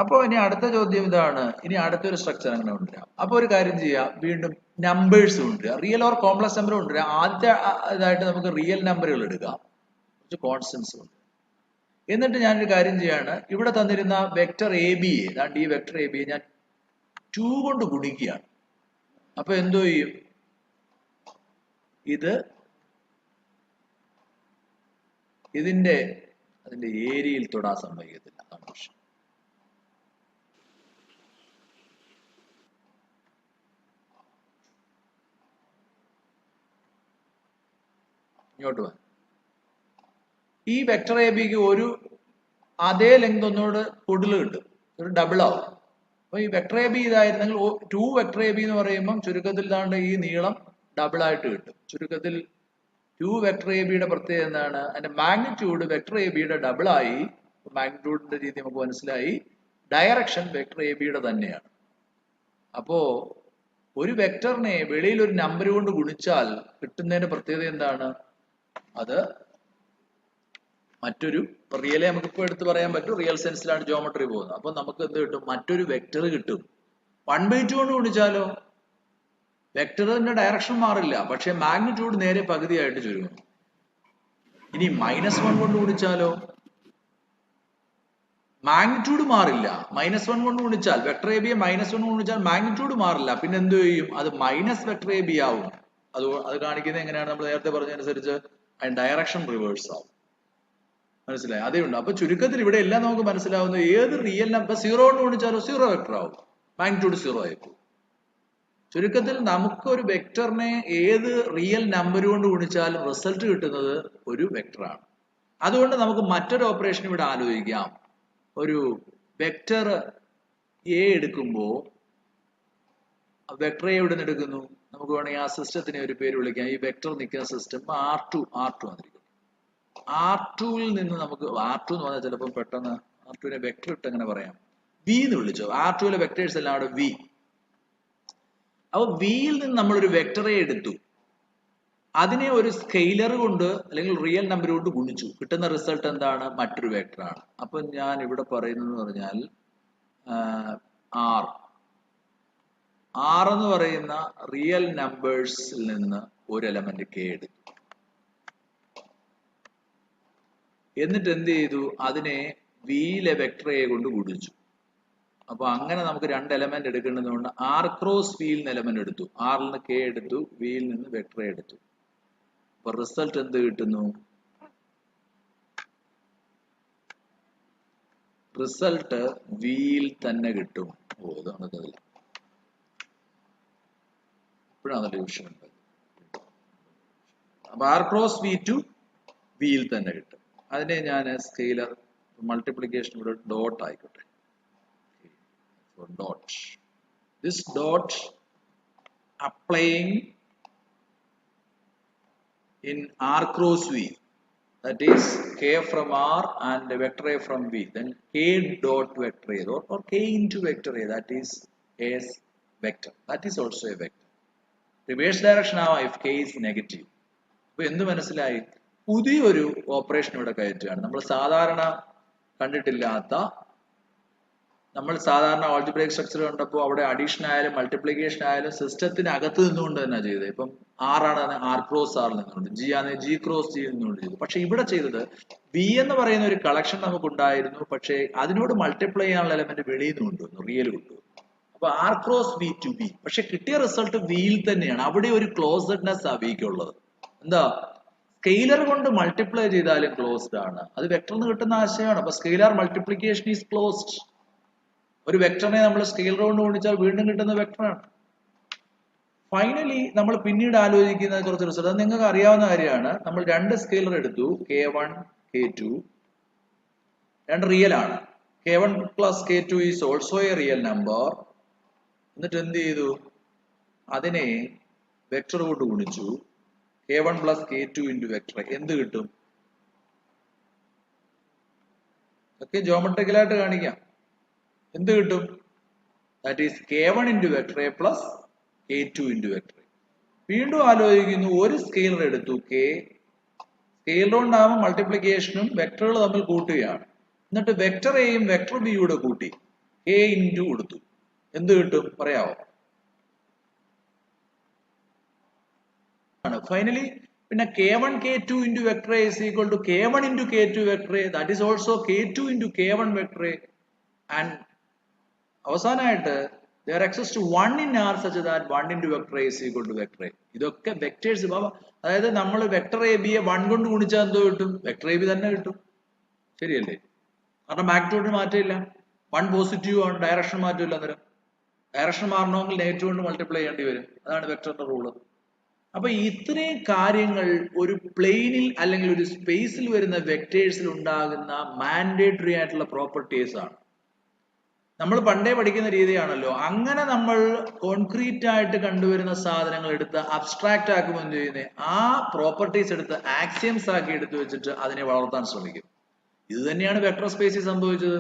അപ്പോൾ ഇനി അടുത്ത ചോദ്യം ഇതാണ്. ഇനി അടുത്തൊരു സ്ട്രക്ചർ അങ്ങനെ കൊണ്ടുവരാം. അപ്പൊ ഒരു കാര്യം ചെയ്യാം, വീണ്ടും നമ്പേഴ്സ് കൊണ്ടുവരിക. റിയൽ ഓർ കോംപ്ലക്സ് നമ്പർ കൊണ്ടുവരിക. ആദ്യത്തെ ഇതായിട്ട് നമുക്ക് റിയൽ നമ്പറുകൾ എടുക്കാം, കുറച്ച് കോൺസ്റ്റൻസ് ഉണ്ട്. എന്നിട്ട് ഞാനൊരു കാര്യം ചെയ്യാണ്, ഇവിടെ തന്നിരുന്ന വെക്ടർ എ ബി എ, ഈ വെക്ടർ എ ബി ഞാൻ 2 കൊണ്ട് ഗുണിക്കുകയാണ്. അപ്പൊ എന്തോ ചെയ്യും, ഇതിന്റെ ഏരിയയിൽ തൊടാൻ സമ്മതിക്കത്തില്ല. അതാണ് പ്രശ്നം. ഇങ്ങോട്ട് വരാം. ഈ വെക്ടർ എ ബിക്ക് ഒരു അതേ ലെങ്ത് ഒന്നുകൂടെ കൂടുതൽ കിട്ടും, ഒരു ഡബിൾ ആവും. അപ്പൊ ഈ വെക്ടർ എ ബി ഇതായിരുന്നെങ്കിൽ 2 വെക്ടർ എ ബി എന്ന് പറയുമ്പോൾ ചുരുക്കത്തിൽ താണ്ട് ഈ നീളം ഡബിൾ ആയിട്ട് കിട്ടും. ചുരുക്കത്തിൽ 2 വെക്ടർ എ ബിയുടെ പ്രത്യേകത എന്താണ്, അതിന്റെ മാഗ്നിറ്റ്യൂഡ് വെക്ടർ എ ബിയുടെ ഡബിൾ ആയി. മാഗ്നിറ്റ്യൂഡിന്റെ രീതി നമുക്ക് മനസ്സിലായി. ഡയറക്ഷൻ വെക്ടർ എ ബിയുടെ തന്നെയാണ്. അപ്പോ ഒരു വെക്ടറിനെ വെളിയിൽ ഒരു നമ്പർ കൊണ്ട് ഗുണിച്ചാൽ കിട്ടുന്നതിന്റെ പ്രത്യേകത എന്താണ്, അത് മറ്റൊരു റിയലെ നമുക്കിപ്പോൾ എടുത്ത് പറയാൻ പറ്റും. റിയൽ സെൻസിലാണ് ജോമെട്രി പോകുന്നത്. അപ്പൊ നമുക്ക് എന്ത് കിട്ടും, മറ്റൊരു വെക്ടർ കിട്ടും. 1/2 കൊണ്ട് ഗുണിച്ചാലോ വെക്ടറിന്റെ ഡയറക്ഷൻ മാറില്ല, പക്ഷെ മാഗ്നിറ്റ്യൂഡ് നേരെ പകുതിയായിട്ട് ചുരുങ്ങും. ഇനി -1 കൊണ്ട് ഗുണിച്ചാലോ മാഗ്നിറ്റ്യൂഡ് മാറില്ല. -1 കൊണ്ട് ഗുണിച്ചാൽ വെക്ടർ എ ബിയെ -1 കൊണ്ട് ഗുണിച്ചാൽ മാഗ്നിറ്റ്യൂഡ് മാറില്ല. പിന്നെ എന്ത് ചെയ്യും, അത് മൈനസ് വെക്ടർ എ ബി ആവും. അത് കാണിക്കുന്നത് എങ്ങനെയാണ്, നമ്മൾ നേരത്തെ പറഞ്ഞതനുസരിച്ച് അതിന്റെ ഡയറക്ഷൻ റിവേഴ്സ് ആവും. മനസ്സിലായി? അതേ ഉണ്ട്. അപ്പൊ ചുരുക്കത്തിൽ ഇവിടെ എല്ലാം നമുക്ക് മനസ്സിലാവുന്നത്, ഏത് റിയൽ നമ്പർ 0 കൊണ്ട് ഗുണിച്ചാലോ 0 വെക്ടർ ആവും, മാഗ്നിറ്റ്യൂഡ് 0 ആയിപ്പോ. ചുരുക്കത്തിൽ നമുക്ക് ഒരു വെക്ടറിനെ ഏത് റിയൽ നമ്പർ കൊണ്ട് ഗുണിച്ചാലും റിസൾട്ട് കിട്ടുന്നത് ഒരു വെക്ടറാണ്. അതുകൊണ്ട് നമുക്ക് മറ്റൊരു ഓപ്പറേഷൻ ഇവിടെ ആലോചിക്കാം. ഒരു വെക്ടർ എ എടുക്കുമ്പോൾ വെക്ടർ എ എവിടെ നിന്ന് എടുക്കുന്നു, നമുക്ക് വേണമെങ്കിൽ ആ സിസ്റ്റത്തിനെ ഒരു പേര് വിളിക്കാം. ഈ വെക്ടർ നിൽക്കുന്ന സിസ്റ്റം R2 വന്നിരിക്കും. R2-ൽ നിന്ന് നമുക്ക് R2 എന്ന് പറഞ്ഞാൽ ചിലപ്പോൾ പെട്ടെന്ന് R2-നെ വെക്ടർ ഇട്ട് എങ്ങനെ പറയാം, V എന്ന് വിളിച്ചോ. R2-ലെ വെക്ടേഴ്സ് എല്ലാം അവിടെ V. അപ്പൊ വിയിൽ നിന്ന് നമ്മളൊരു വെക്ടറെ എടുത്തു, അതിനെ ഒരു സ്കെയിലർ കൊണ്ട് അല്ലെങ്കിൽ റിയൽ നമ്പർ കൊണ്ട് ഗുണിച്ചു. കിട്ടുന്ന റിസൾട്ട് എന്താണ്, മറ്റൊരു വെക്ടറാണ്. അപ്പൊ ഞാൻ ഇവിടെ പറയുന്നത് പറഞ്ഞാൽ R എന്ന് പറയുന്ന റിയൽ നമ്പേഴ്സിൽ നിന്ന് ഒരു എലമെന്റ് K എടുത്തു. എന്നിട്ട് എന്ത് ചെയ്തു, അതിനെ വിയിലെ വെക്ടർ എ കൊണ്ട് ഗുണിച്ചു. അപ്പൊ അങ്ങനെ നമുക്ക് 2 എലമെന്റ് എടുക്കേണ്ടതുകൊണ്ട് R ക്രോസ് വിയിൽ നിന്ന് എലമെന്റ് എടുത്തു. ആറിൽ നിന്ന് K എടുത്തു, വിയിൽ നിന്ന് വെക്ടർ എ എടുത്തു. അപ്പൊ റിസൾട്ട് എന്ത് കിട്ടുന്നു, റിസൾട്ട് വിയിൽ തന്നെ കിട്ടും. ഇതാണ് ഇപ്പോഴാണ് ഡിവിഷൻ. അപ്പൊ R ക്രോസ് വി ടു വിയിൽ തന്നെ കിട്ടും. അതിനെ ഞാൻ സ്കെയിലർ മൾട്ടിപ്ലിക്കേഷൻ ഇവിടെ ഡോട്ട് ആയിക്കോട്ടെ. Dot. This dot applying in R cross V, that is K from R and vector A from V, then K dot vector A or K into vector A, that is A's vector, that is also a vector. Reverse direction now if K is negative. അപ്പോൾ എന്ത് മനസ്സിലായി, പുതിയൊരു operation ഇവിടെ കയറ്റുകയാണ്. നമ്മൾ സാധാരണ കണ്ടിട്ടില്ലാത്ത, നമ്മൾ സാധാരണ ആൾജിബ്രൈക് സ്ട്രക്ചർ കണ്ടപ്പോൾ അവിടെ അഡീഷൻ ആയാലും മൾട്ടിപ്ലിക്കേഷൻ ആയാലും സിസ്റ്റത്തിന് അകത്ത് നിന്നുകൊണ്ട് തന്നെ ചെയ്തത്. ഇപ്പം R ആണ് R ക്രോസ് R നിന്നുകൊണ്ട്, G ആണ് G ക്രോസ് G നിന്നുകൊണ്ട് ചെയ്തു. പക്ഷെ ഇവിടെ ചെയ്തത് V എന്ന് പറയുന്ന ഒരു കളക്ഷൻ നമുക്ക് ഉണ്ടായിരുന്നു, പക്ഷേ അതിനോട് മൾട്ടിപ്ലൈ ചെയ്യാനുള്ള എലമെന്റ് വെളിയിൽ നിന്ന് കൊണ്ടുവന്നു, റിയൽ കൊണ്ടുവന്നു. അപ്പൊ R cross V to V, പക്ഷെ കിട്ടിയ റിസൾട്ട് വിയിൽ തന്നെയാണ്. അവിടെ ഒരു ക്ലോസ്ഡ്നെസ് ആ വിക്കുള്ളത്. എന്താ, സ്കെയിലർ കൊണ്ട് മൾട്ടിപ്ലൈ ചെയ്താലും ക്ലോസ്ഡ് ആണ്. അത് വെക്ടറിന് കിട്ടുന്ന ആശയമാണ്. അപ്പൊ സ്കെയിലർ മൾട്ടിപ്ലിക്കേഷൻ ഈസ് ക്ലോസ്ഡ്. ഒരു വെക്ടറിനെ നമ്മൾ സ്കെയിലർ കൊണ്ട് ഗുണിച്ചാൽ വീണ്ടും കിട്ടുന്ന വെക്ടറാണ്. ഫൈനലി നമ്മൾ പിന്നീട് ആലോചിക്കുന്ന കുറച്ച് റിസൾട്ട്, അത് നിങ്ങൾക്ക് അറിയാവുന്ന കാര്യമാണ്. നമ്മൾ 2 സ്കെയിലർ എടുത്തു, K1 K2, 2 റിയൽ ആണ്. K1 plus K2 is also a real number. എന്നിട്ട് എന്ത് ചെയ്തു, അതിനെ വെക്ടർ കൊണ്ട് ഗുണിച്ചു. K1 plus K2 into vector എന്ത് കിട്ടും, ഒക്കെ ജോമെട്രിക്കലായിട്ട് കാണിക്കാം. എന്ത് കിട്ടും, that is K1 into vector A plus K2 into vector A. വീണ്ടും ആലോചിക്കുന്നു, ഒരു സ്കെയിലർ എടുത്തു K, സ്കെയിലർ കൊണ്ടാകുമ്പോൾ മൾട്ടിപ്ലിക്കേഷനും വെക്ടറുകൾ തമ്മിൽ കൂട്ടുകയാണ്. എന്നിട്ട് വെക്ടർ എയും വെക്ടർ ബിയുടെ കൂട്ടി. k ഇൻറ്റു കൊടുത്തു, എന്ത് കിട്ടും പറയാവോ? ഫൈനലി പിന്നെ k1 k2 into vector A is equal to k1 into k2 vector A, that is also k2 into k1 vector A, and അവസാനമായിട്ട് there exists to 1 in R such that 1 into vector A is equal to vector A. ഇതൊക്കെ vectors. അതായത് നമ്മൾ vector A ബിയെ 1 കൊണ്ട് ഗുണിച്ചാൽ എന്തോ കിട്ടും? Vector A B തന്നെ കിട്ടും. ശരിയല്ലേ? കാരണം മാഗ്നിറ്റ്യൂഡിന് മാറ്റമില്ല, 1 പോസിറ്റീവ് ആണ്, ഡയറക്ഷൻ മാറ്റമില്ല. അന്നേരം ഡയറക്ഷൻ മാറണമെങ്കിൽ നെഗറ്റീവ് കൊണ്ട് മൾട്ടിപ്ലൈ ചെയ്യേണ്ടി വരും. അതാണ് വെക്ടറിന്റെ റൂള്. അപ്പൊ ഇത്രയും കാര്യങ്ങൾ ഒരു പ്ലെയിനിൽ അല്ലെങ്കിൽ ഒരു സ്പേസിൽ വരുന്ന വെക്ടേഴ്സിൽ ഉണ്ടാകുന്ന മാൻഡേറ്ററി ആയിട്ടുള്ള പ്രോപ്പർട്ടീസ് ആണ്. നമ്മൾ പണ്ടേ പഠിക്കുന്ന രീതിയാണല്ലോ. അങ്ങനെ നമ്മൾ കോൺക്രീറ്റ് ആയിട്ട് കണ്ടുവരുന്ന സാധനങ്ങൾ എടുത്ത് അബ്സ്ട്രാക്ട് ആക്കുമ്പോൾ എന്ത് ചെയ്യുന്നത്? ആ പ്രോപ്പർട്ടീസ് എടുത്ത് ആക്സിയംസ് ആക്കി എടുത്തു വെച്ചിട്ട് അതിനെ വളർത്താൻ ശ്രമിക്കും. ഇത് തന്നെയാണ് വെക്ടർ സ്പേസിൽ സംഭവിച്ചത്.